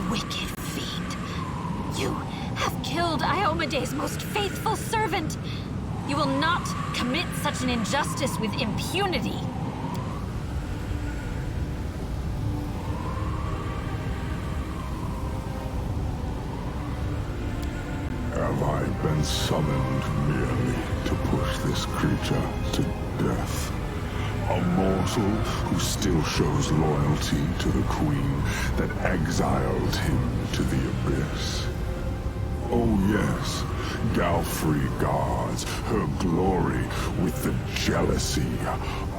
Wicked fiend. You have killed Iomedae's most faithful servant. You will not commit such an injustice with impunity. Have I been summoned merely to push this creature to death? A mortal who still shows loyalty to the queen that exiled him to the abyss. Oh yes, Galfrey guards her glory with the jealousy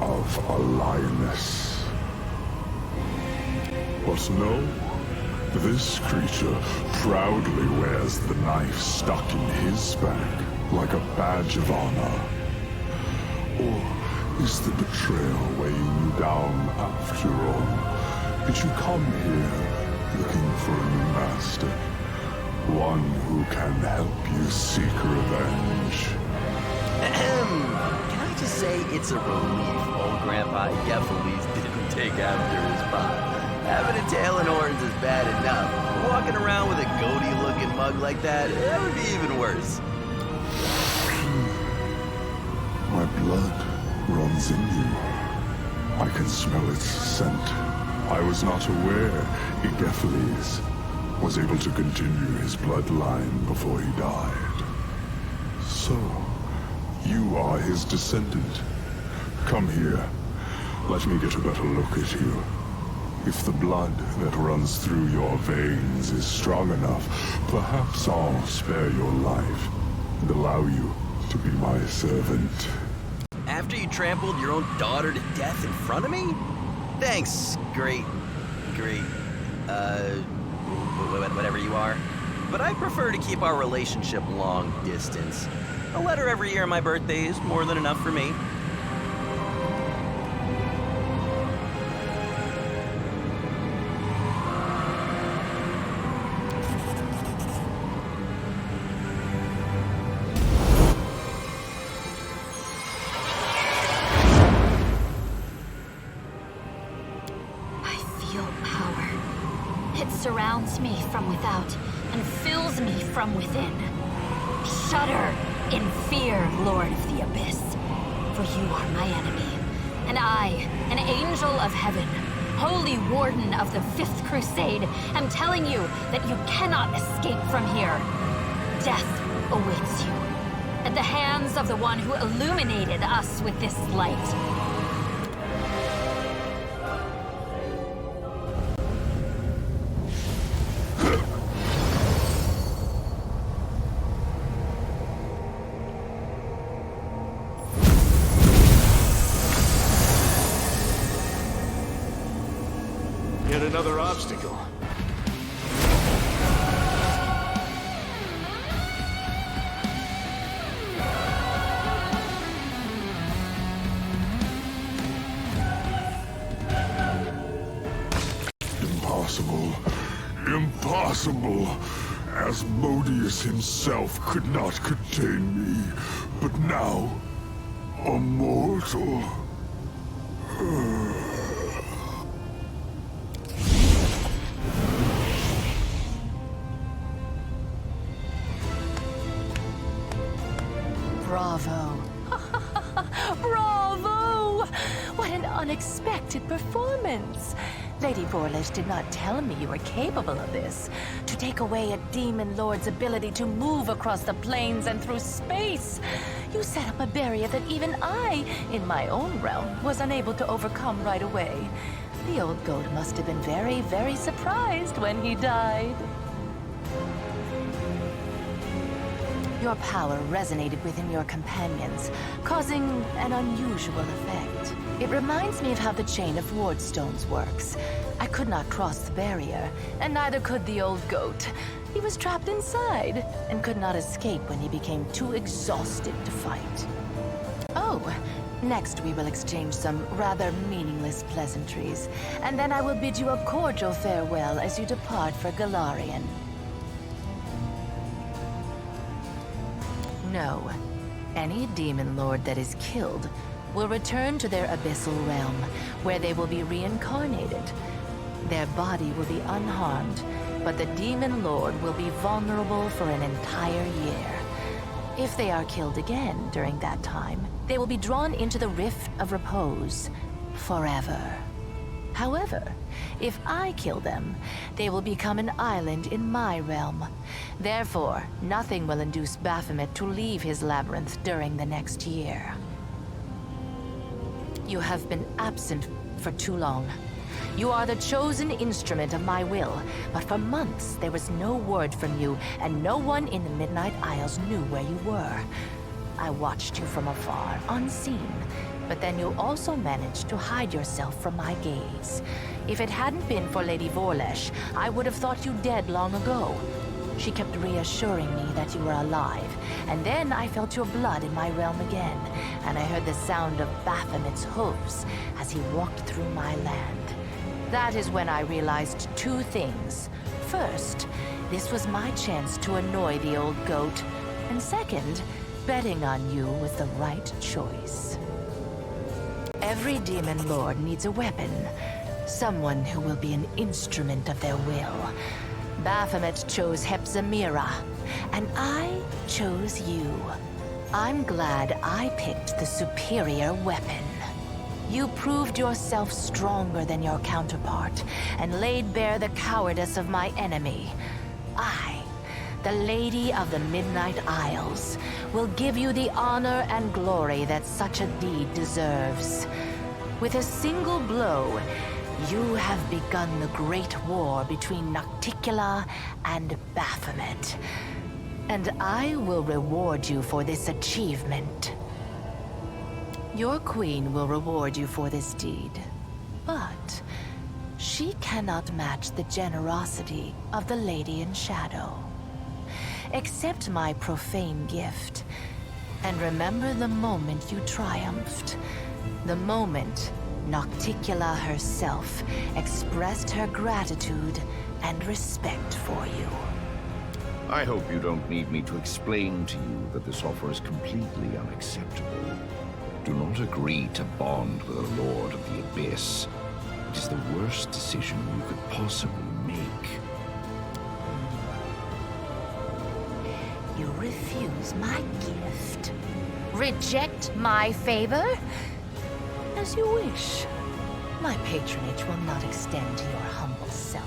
of a lioness. But no, this creature proudly wears the knife stuck in his back like a badge of honor. Or is the betrayal weighing you down after all? Did you come here looking for a new master? One who can help you seek revenge? Can I just say it's a relief old Grandpa Geffeles didn't take after his pop. Having a tail and horns is bad enough. Walking around with a goatee-looking mug like that would be even worse. My blood runs in you. I can smell its scent. I was not aware Igephiles was able to continue his bloodline before he died. So, you are his descendant. Come here. Let me get a better look at you. If the blood that runs through your veins is strong enough, perhaps I'll spare your life and allow you to be my servant. After you trampled your own daughter to death in front of me? Thanks, great, whatever you are. But I prefer to keep our relationship long distance. A letter every year on my birthday is more than enough for me. Surrounds me from without and fills me from within. Shudder in fear, Lord of the Abyss, for you are my enemy, and I, an angel of heaven, holy warden of the Fifth Crusade, am telling you that you cannot escape from here. Death awaits you, at the hands of the one who illuminated us with this light. Yet another obstacle. Impossible. Impossible. Asmodeus himself could not contain me, but now, a mortal. Bravo. Bravo! What an unexpected performance. Lady Vorlish did not tell me you were capable of this. To take away a demon lord's ability to move across the plains and through space. You set up a barrier that even I, in my own realm, was unable to overcome right away. The old goat must have been very, very surprised when he died. Your power resonated within your companions, causing an unusual effect. It reminds me of how the chain of wardstones works. I could not cross the barrier, and neither could the old goat. He was trapped inside, and could not escape when he became too exhausted to fight. Oh, next we will exchange some rather meaningless pleasantries, and then I will bid you a cordial farewell as you depart for Galarian. No. Any demon lord that is killed will return to their abyssal realm, where they will be reincarnated. Their body will be unharmed, but the Demon Lord will be vulnerable for an entire year. If they are killed again during that time, they will be drawn into the Rift of Repose forever. However, if I kill them, they will become an island in my realm. Therefore, nothing will induce Baphomet to leave his labyrinth during the next year. You have been absent for too long. You are the chosen instrument of my will, but for months there was no word from you, and no one in the Midnight Isles knew where you were. I watched you from afar, unseen, but then you also managed to hide yourself from my gaze. If it hadn't been for Lady Vorlesh, I would have thought you dead long ago. She kept reassuring me that you were alive, and then I felt your blood in my realm again, and I heard the sound of Baphomet's hooves as he walked through my land. That is when I realized two things. First, this was my chance to annoy the old goat, and second, betting on you was the right choice. Every Demon Lord needs a weapon, someone who will be an instrument of their will. Baphomet chose Hepzamirah, and I chose you. I'm glad I picked the superior weapon. You proved yourself stronger than your counterpart, and laid bare the cowardice of my enemy. I, the Lady of the Midnight Isles, will give you the honor and glory that such a deed deserves. With a single blow, you have begun the great war between Nocticula and Baphomet, and I will reward you for this achievement. Your queen will reward you for this deed, but she cannot match the generosity of the Lady in Shadow. Accept my profane gift, and remember the moment you triumphed, the moment Nocticula herself expressed her gratitude and respect for you. I hope you don't need me to explain to you that this offer is completely unacceptable. Do not agree to bond with a Lord of the Abyss. It is the worst decision you could possibly make. You refuse my gift? Reject my favor? As you wish. My patronage will not extend to your humble self.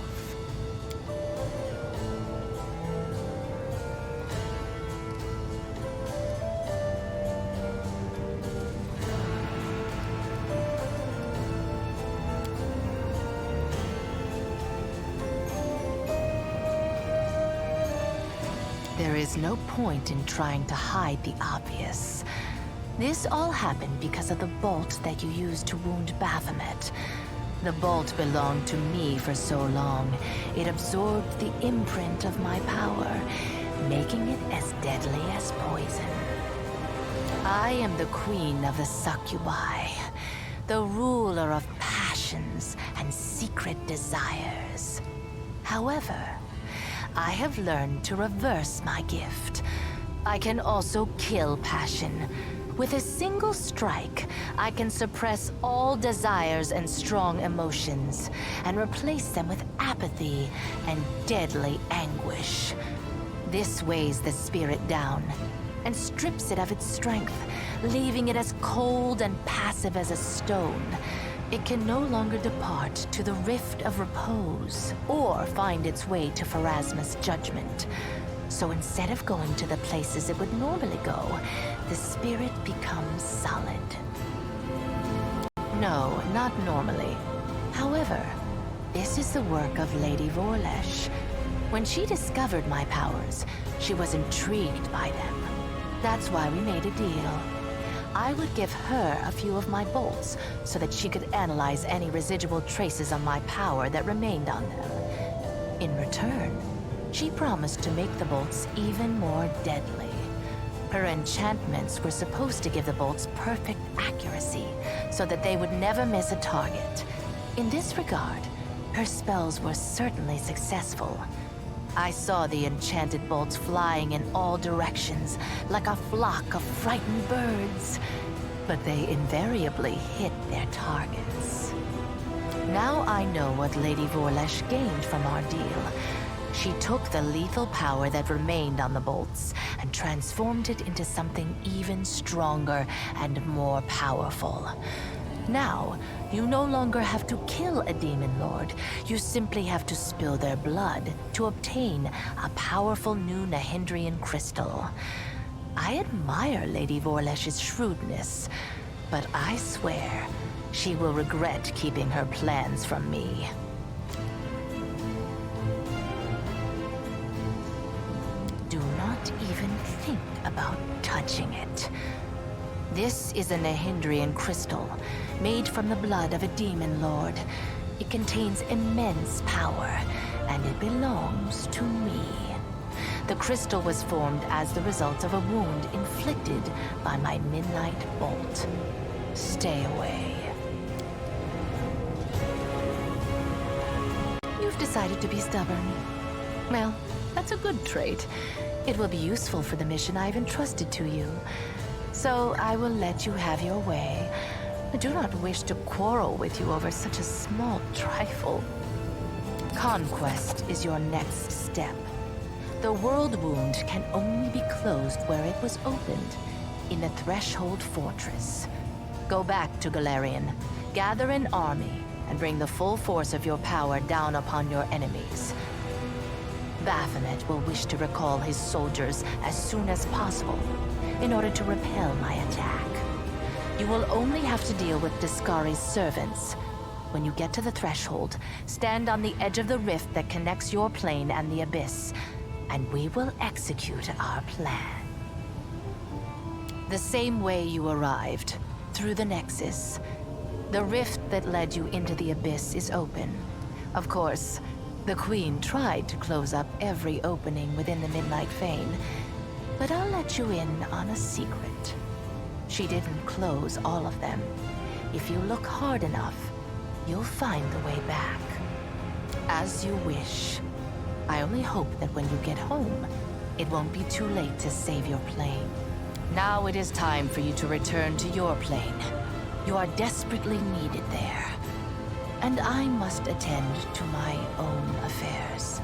There is no point in trying to hide the obvious. This all happened because of the bolt that you used to wound Baphomet. The bolt belonged to me for so long, it absorbed the imprint of my power, making it as deadly as poison. I am the queen of the succubi, the ruler of passions and secret desires. However, I have learned to reverse my gift. I can also kill passion. With a single strike, I can suppress all desires and strong emotions, and replace them with apathy and deadly anguish. This weighs the spirit down, and strips it of its strength, leaving it as cold and passive as a stone. It can no longer depart to the Rift of Repose, or find its way to Pharasma's judgment. So instead of going to the places it would normally go, the spirit becomes solid. No, not normally. However, this is the work of Lady Vorlesh. When she discovered my powers, she was intrigued by them. That's why we made a deal. I would give her a few of my bolts so that she could analyze any residual traces of my power that remained on them. In return, she promised to make the bolts even more deadly. Her enchantments were supposed to give the bolts perfect accuracy so that they would never miss a target. In this regard, her spells were certainly successful. I saw the enchanted bolts flying in all directions, like a flock of frightened birds. but they invariably hit their targets. Now I know what Lady Vorlesh gained from our deal. She took the lethal power that remained on the bolts and transformed it into something even stronger and more powerful. Now, you no longer have to kill a demon lord. You simply have to spill their blood to obtain a powerful new Nahindrian crystal. I admire Lady Vorlesh's shrewdness, but I swear she will regret keeping her plans from me. Do not even think about touching it. This is a Nahindrian crystal, made from the blood of a demon lord. It contains immense power, and it belongs to me. The crystal was formed as the result of a wound inflicted by my midnight bolt. Stay away. You've decided to be stubborn. Well, that's a good trait. It will be useful for the mission I've entrusted to you. So I will let you have your way. I do not wish to quarrel with you over such a small trifle. Conquest is your next step. The world wound can only be closed where it was opened, in the Threshold Fortress. Go back to Galarian, gather an army, and bring the full force of your power down upon your enemies. Baphomet will wish to recall his soldiers as soon as possible in order to repel my attack. You will only have to deal with Discari's servants. When you get to the threshold, stand on the edge of the rift that connects your plane and the Abyss, and we will execute our plan. The same way you arrived, through the Nexus. The rift that led you into the Abyss is open. Of course, the Queen tried to close up every opening within the Midnight Fane, but I'll let you in on a secret. She didn't close all of them. If you look hard enough, you'll find the way back. As you wish. I only hope that when you get home, it won't be too late to save your plane. Now it is time for you to return to your plane. You are desperately needed there. And I must attend to my own affairs.